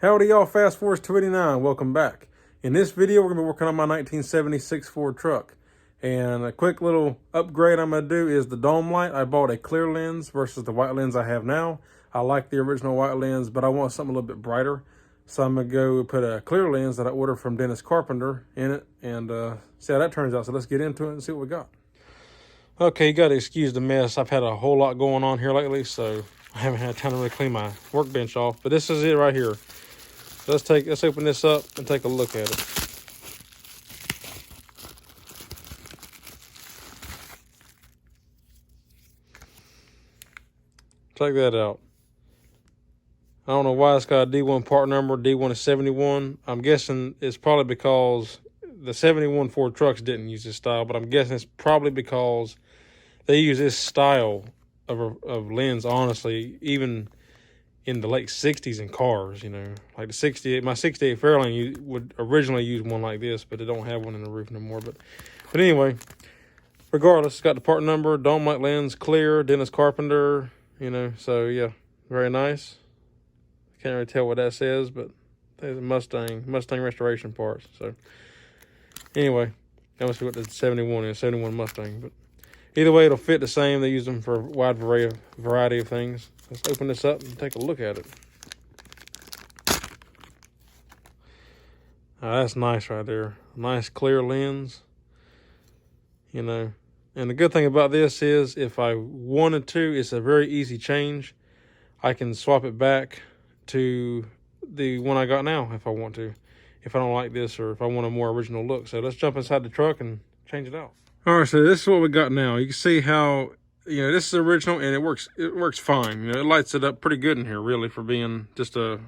Howdy y'all, Fast Force 289, welcome back. In this video, we're going to be working on my 1976 Ford truck. And a quick little upgrade I'm going to do is the dome light. I bought a clear lens versus the white lens I have now. I like the original white lens, but I want something a little bit brighter. So I'm going to go put a clear lens that I ordered from Dennis Carpenter in it and see how that turns out. So let's get into it and see what we got. Okay, you got to excuse the mess. I've had a whole lot going on here lately, so I haven't had time to really clean my workbench off. But this is it right here. Let's open this up and take a look at it. Check that out. I don't know why it's got a D1 part number. D1 is 71. I'm guessing it's probably because the 71 Ford trucks didn't use this style, but I'm guessing it's probably because they use this style of lens, honestly, even in the late 60s in cars, you know, like my 68 Fairlane would originally use one like this, but they don't have one in the roof no more. But anyway, regardless, it's got the part number, dome light lens, clear, Dennis Carpenter, you know, so yeah, very nice. Can't really tell what that says, but there's a Mustang restoration parts. So anyway, that must be what the 71 is, 71 Mustang. But either way, it'll fit the same. They use them for a wide variety of things. Let's open this up and take a look at it. That's nice right there. Nice clear lens. You know, and the good thing about this is if I wanted to, it's a very easy change. I can swap it back to the one I got now if I want to. If I don't like this or if I want a more original look. So let's jump inside the truck and change it out. All right, so this is what we got now. You can see how, you know, this is original and it works fine. You know, it lights it up pretty good in here, really, for being just a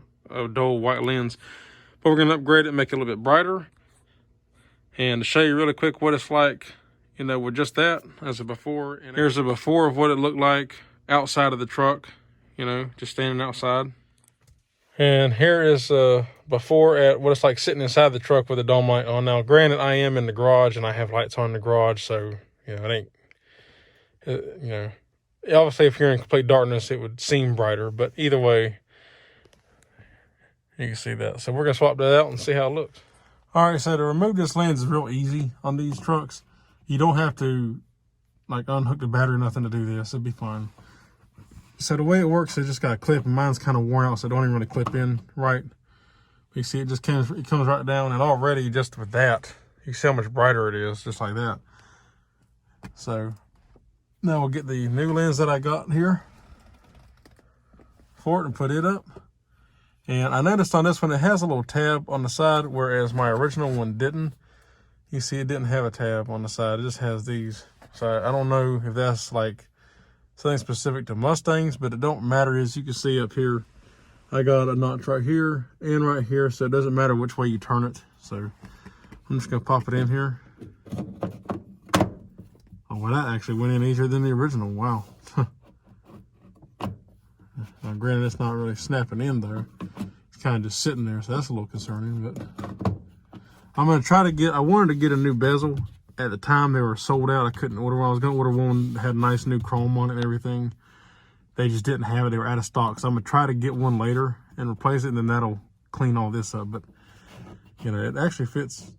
dull white lens. But we're going to upgrade it and make it a little bit brighter. And to show you really quick what it's like, you know, with just that as a before. And here's a before of what it looked like outside of the truck, you know, just standing outside. And here is before at what it's like sitting inside the truck with a dome light on. Now, granted, I am in the garage and I have lights on in the garage, so, you know, it ain't, you know, obviously if you're in complete darkness, it would seem brighter, but either way, you can see that. So we're going to swap that out and see how it looks. All right, so to remove this lens is real easy on these trucks. You don't have to, like, unhook the battery or nothing to do this. It'll be fine. So the way it works, it just got a clip, and mine's kind of worn out, so it don't even really clip in right. You see, it comes right down, and already just with that, you see how much brighter it is, just like that. So now we'll get the new lens that I got here for it and put it up. And I noticed on this one, it has a little tab on the side, whereas my original one didn't. You see, it didn't have a tab on the side. It just has these. So I don't know if that's like something specific to Mustangs, but it don't matter. As you can see up here, I got a notch right here and right here, so it doesn't matter which way you turn it. So I'm just gonna pop it in here. Oh, well, that actually went in easier than the original. Wow. Now, granted, it's not really snapping in though. It's kind of just sitting there, so that's a little concerning. But I'm gonna try to get. I wanted to get a new bezel. At the time, they were sold out. I couldn't order one. I was going to order one that had nice new chrome on it and everything. They just didn't have it. They were out of stock. So I'm going to try to get one later and replace it, and then that'll clean all this up. But, you know, it actually fits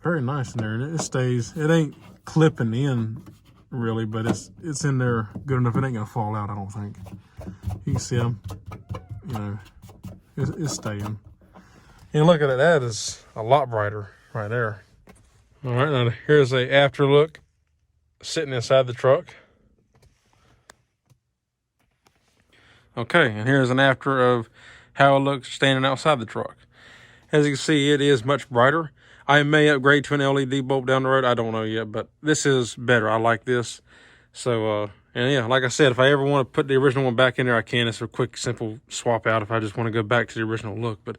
very nice in there. And it stays. It ain't clipping in, really, but it's in there good enough. It ain't going to fall out, I don't think. You can see them, you know, it's staying. And look at it. That is a lot brighter right there. All right, now here's a after look sitting inside the truck. Okay, and here's an after of how it looks standing outside the truck. As you can see, it is much brighter. I may upgrade to an LED bulb down the road. I don't know yet, but this is better. I like this. So, and yeah, like I said, if I ever want to put the original one back in there, I can. It's a quick, simple swap out if I just want to go back to the original look. But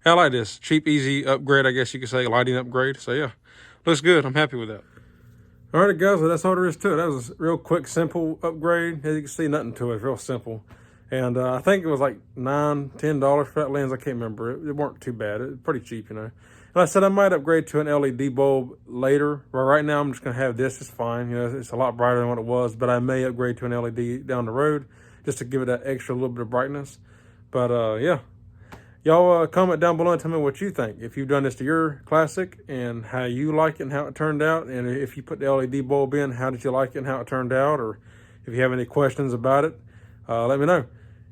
I like this. Cheap, easy upgrade, I guess you could say, lighting upgrade. So, yeah. Looks good. I'm happy with that. All right, guys, well, that's all there is to it. That was a real quick, simple upgrade. As you can see, nothing to it. It's real simple. And I think it was like $9, $10 for that lens. I can't remember. It weren't too bad. It was pretty cheap, you know. And I said I might upgrade to an LED bulb later. But right now, I'm just going to have this. It's fine. You know, it's a lot brighter than what it was. But I may upgrade to an LED down the road just to give it that extra little bit of brightness. But, yeah. Y'all comment down below and tell me what you think. If you've done this to your Classic and how you like it and how it turned out. And if you put the LED bulb in, how did you like it and how it turned out? Or if you have any questions about it, let me know.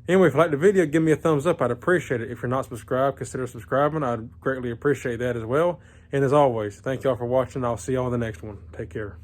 Anyway, if you like the video, give me a thumbs up. I'd appreciate it. If you're not subscribed, consider subscribing. I'd greatly appreciate that as well. And as always, thank y'all for watching. I'll see y'all in the next one. Take care.